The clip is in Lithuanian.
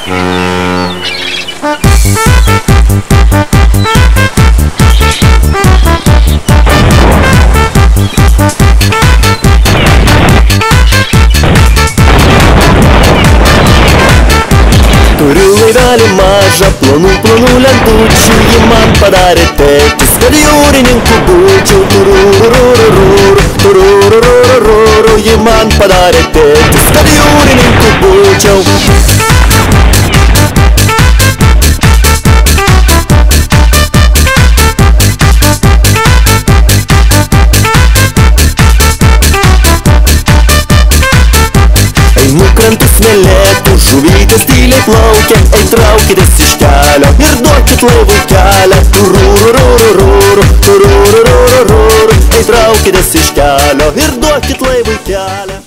Turiu laivelį mažą, plonų lentučių, ji man padarė tėtis, kad jūrininku būčiau. Tururururururu, tururururururu, ji man padarė tėtis, kad jūrininku būčiau. Einu krantas smėlėtų, žuvytės tyliai plaukia, ei traukitės iš kelio ir duokit laivui kelią. Tururururururu, tururururururu, ei traukitės iš kelio ir duokit laivui kelią.